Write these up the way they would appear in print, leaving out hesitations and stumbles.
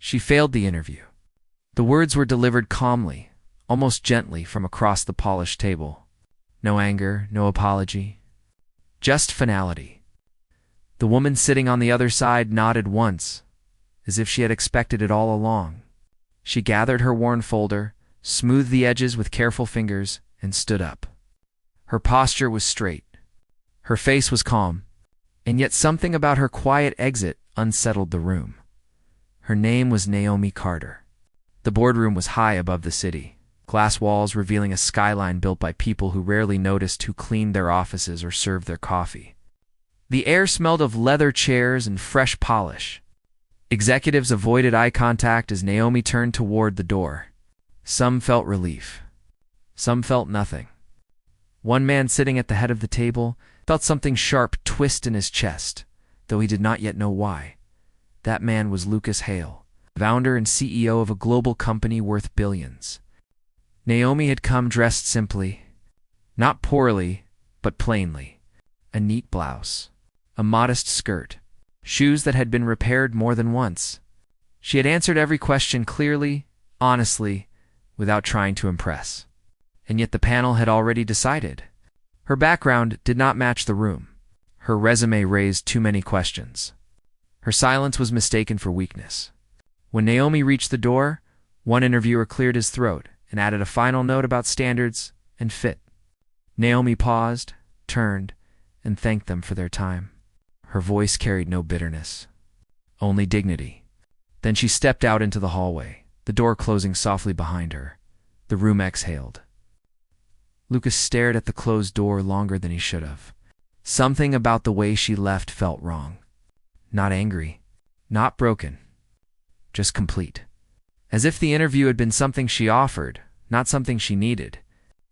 She failed the interview. The words were delivered calmly, almost gently from across the polished table. No anger, no apology. Just finality. The woman sitting on the other side nodded once, as if she had expected it all along. She gathered her worn folder, smoothed the edges with careful fingers, and stood up. Her posture was straight. Her face was calm, and yet something about her quiet exit unsettled the room. Her name was Naomi Carter. The boardroom was high above the city, glass walls revealing a skyline built by people who rarely noticed who cleaned their offices or served their coffee. The air smelled of leather chairs and fresh polish. Executives avoided eye contact as Naomi turned toward the door. Some felt relief. Some felt nothing. One man sitting at the head of the table felt something sharp twist in his chest, though he did not yet know why. That man was Lucas Hale, founder and CEO of a global company worth billions. Naomi had come dressed simply, not poorly, but plainly. A neat blouse, a modest skirt, shoes that had been repaired more than once. She had answered every question clearly, honestly, without trying to impress. And yet the panel had already decided. Her background did not match the room. Her resume raised too many questions. Her silence was mistaken for weakness. When Naomi reached the door, one interviewer cleared his throat and added a final note about standards and fit. Naomi paused, turned, and thanked them for their time. Her voice carried no bitterness, only dignity. Then she stepped out into the hallway, the door closing softly behind her. The room exhaled. Lucas stared at the closed door longer than he should have. Something about the way she left felt wrong. Not angry, not broken, just complete. As if the interview had been something she offered, not something she needed.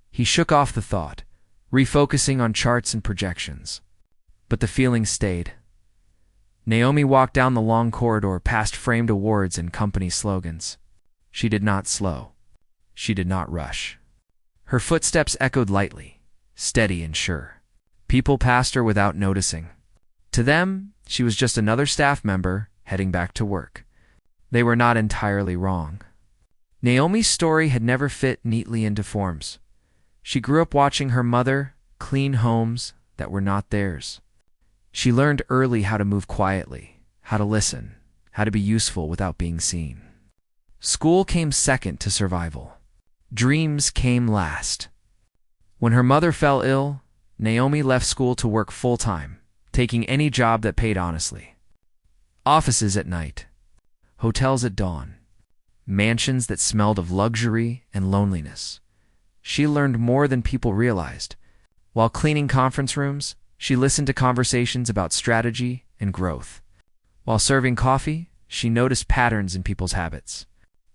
He shook off the thought, refocusing on charts and projections. But the feeling stayed. Naomi walked down the long corridor past framed awards and company slogans. She did not slow. She did not rush. Her footsteps echoed lightly, steady and sure. People passed her without noticing. To them, she was just another staff member heading back to work. They were not entirely wrong. Naomi's story had never fit neatly into forms. She grew up watching her mother clean homes that were not theirs. She learned early how to move quietly, how to listen, how to be useful without being seen. School came second to survival. Dreams came last. When her mother fell ill, Naomi left school to work full-time, taking any job that paid honestly. Offices at night, hotels at dawn, mansions that smelled of luxury and loneliness. She learned more than people realized. While cleaning conference rooms, she listened to conversations about strategy and growth. While serving coffee, she noticed patterns in people's habits.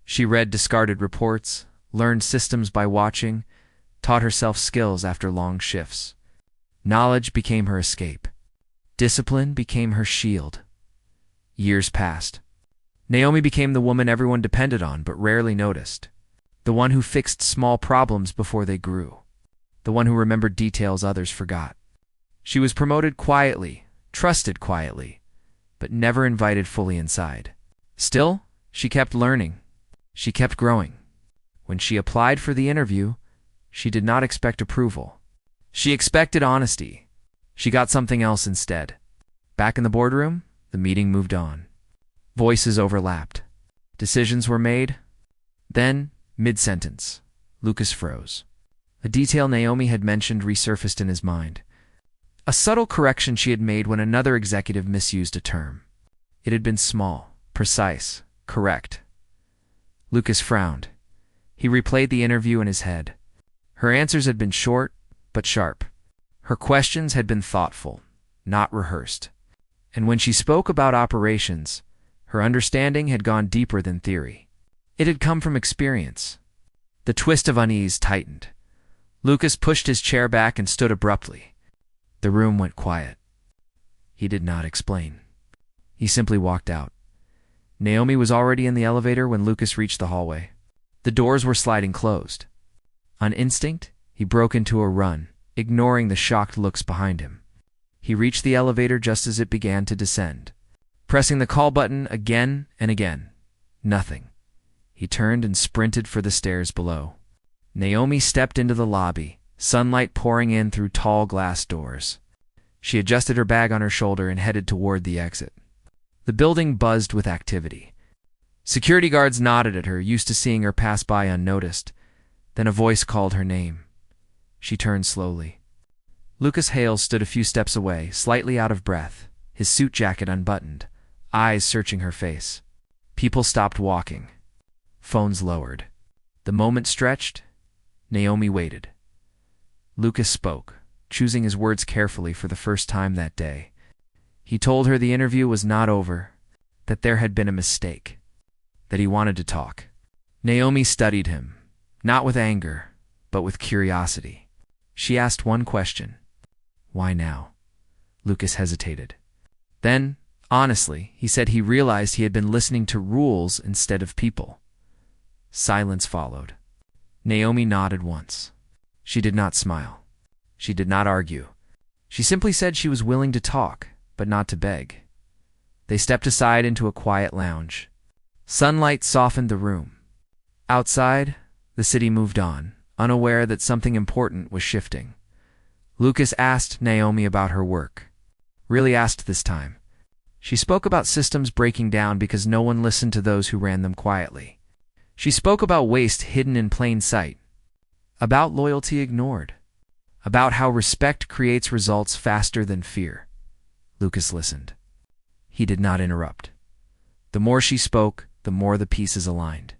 She read discarded reports, learned systems by watching, taught herself skills after long shifts. Knowledge became her escape. Discipline became her shield. Years passed. Naomi became the woman everyone depended on but rarely noticed. The one who fixed small problems before they grew. The one who remembered details others forgot. She was promoted quietly, trusted quietly, but never invited fully inside. Still, she kept learning. She kept growing. When she applied for the interview, she did not expect approval. She expected honesty. She got something else instead. Back in the boardroom, the meeting moved on. Voices overlapped. Decisions were made. Then, mid-sentence, Lucas froze. A detail Naomi had mentioned resurfaced in his mind. A subtle correction she had made when another executive misused a term. It had been small, precise, correct. Lucas frowned. He replayed the interview in his head. Her answers had been short, but sharp. Her questions had been thoughtful, not rehearsed. And when she spoke about operations, her understanding had gone deeper than theory. It had come from experience. The twist of unease tightened. Lucas pushed his chair back and stood abruptly. The room went quiet. He did not explain. He simply walked out. Naomi was already in the elevator when Lucas reached the hallway. The doors were sliding closed. On instinct, he broke into a run, ignoring the shocked looks behind him. He reached the elevator just as it began to descend. Pressing the call button again and again, Nothing. He turned and sprinted for the stairs below. Naomi stepped into the lobby, sunlight pouring in through tall glass doors. She adjusted her bag on her shoulder and headed toward the exit. The building buzzed with activity. Security guards nodded at her, used to seeing her pass by unnoticed. Then a voice called her name. She turned slowly. Lucas Hales stood a few steps away, slightly out of breath, his suit jacket unbuttoned, eyes searching her face. People stopped walking. Phones lowered. The moment stretched. Naomi waited. Lucas spoke, choosing his words carefully for the first time that day. He told her the interview was not over, that there had been a mistake, that he wanted to talk. Naomi studied him, not with anger, but with curiosity. She asked one question. Why now? Lucas hesitated. Then, honestly, he said he realized he had been listening to rules instead of people. Silence followed. Naomi nodded once. She did not smile. She did not argue. She simply said she was willing to talk, but not to beg. They stepped aside into a quiet lounge. Sunlight softened the room. Outside, the city moved on, unaware that something important was shifting. Lucas asked Naomi about her work. Really asked this time. She spoke about systems breaking down because no one listened to those who ran them quietly. She spoke about waste hidden in plain sight, about loyalty ignored, about how respect creates results faster than fear. Lucas listened. He did not interrupt. The more she spoke, the more the pieces aligned.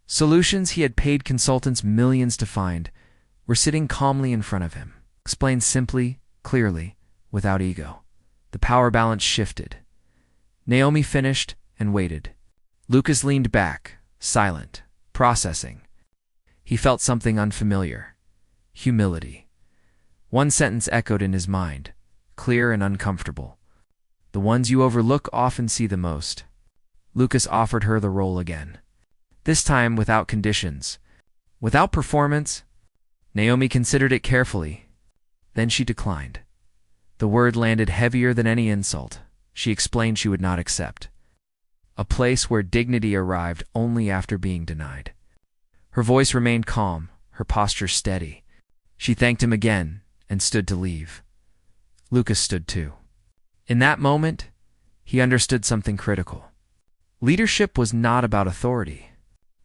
Solutions he had paid consultants millions to find were sitting calmly in front of him, explained simply, clearly, without ego. The power balance shifted. Naomi finished and waited. Lucas leaned back, silent, processing. He felt something unfamiliar. Humility. One sentence echoed in his mind, clear and uncomfortable. The ones you overlook often see the most. Lucas offered her the role again. This time without conditions. Without performance. Naomi considered it carefully. Then she declined. The word landed heavier than any insult. She explained she would not accept. A place where dignity arrived only after being denied. Her voice remained calm, her posture steady. She thanked him again and stood to leave. Lucas stood too. In that moment, he understood something critical. Leadership was not about authority.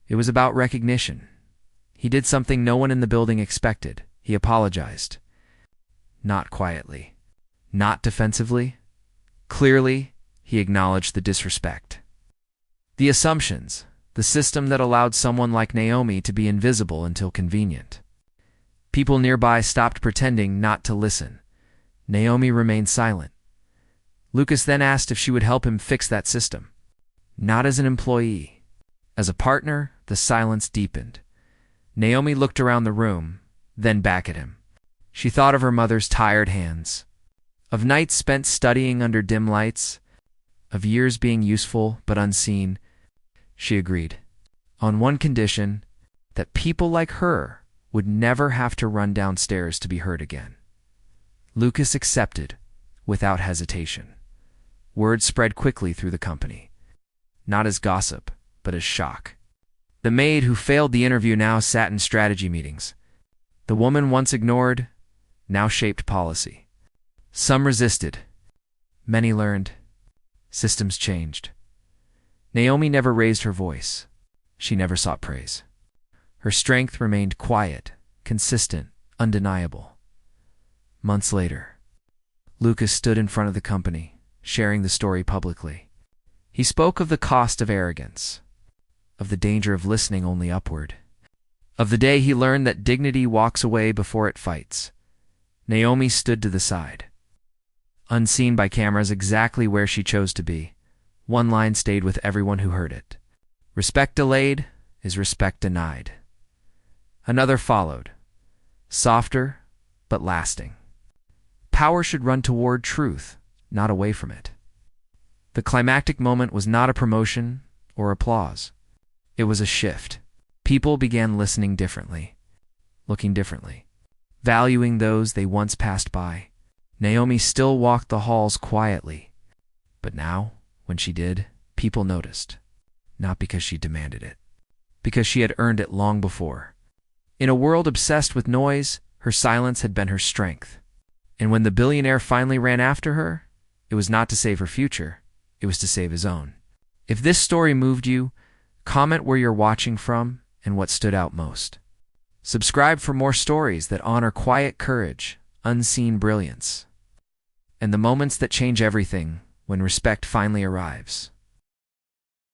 It was about recognition. He did something no one in the building expected. He apologized. Not quietly. Not defensively. Clearly, he acknowledged the disrespect. The assumptions, the system that allowed someone like Naomi to be invisible until convenient. People nearby stopped pretending not to listen. Naomi remained silent. Lucas then asked if she would help him fix that system. Not as an employee. As a partner, the silence deepened. Naomi looked around the room, then back at him. She thought of her mother's tired hands, of nights spent studying under dim lights, of years being useful but unseen. She agreed, on one condition, that people like her would never have to run downstairs to be heard again. Lucas accepted, without hesitation. Word spread quickly through the company, not as gossip, but as shock. The maid who failed the interview now sat in strategy meetings. The woman once ignored, now shaped policy. Some resisted. Many learned. Systems changed. Naomi never raised her voice. She never sought praise. Her strength remained quiet, consistent, undeniable. Months later, Lucas stood in front of the company, sharing the story publicly. He spoke of the cost of arrogance, of the danger of listening only upward, of the day he learned that dignity walks away before it fights. Naomi stood to the side, unseen by cameras exactly where she chose to be. One line stayed with everyone who heard it. Respect delayed is respect denied. Another followed, softer but lasting. Power should run toward truth, not away from it. The climactic moment was not a promotion or applause. It was a shift. People began listening differently, looking differently, valuing those they once passed by. Naomi still walked the halls quietly, but now, when she did, people noticed. not because she demanded it, because she had earned it long before. In a world obsessed with noise, her silence had been her strength. And when the billionaire finally ran after her, it was not to save her future, it was to save his own. If this story moved you, comment where you're watching from and what stood out most. Subscribe for more stories that honor quiet courage, unseen brilliance, and the moments that change everything when respect finally arrives.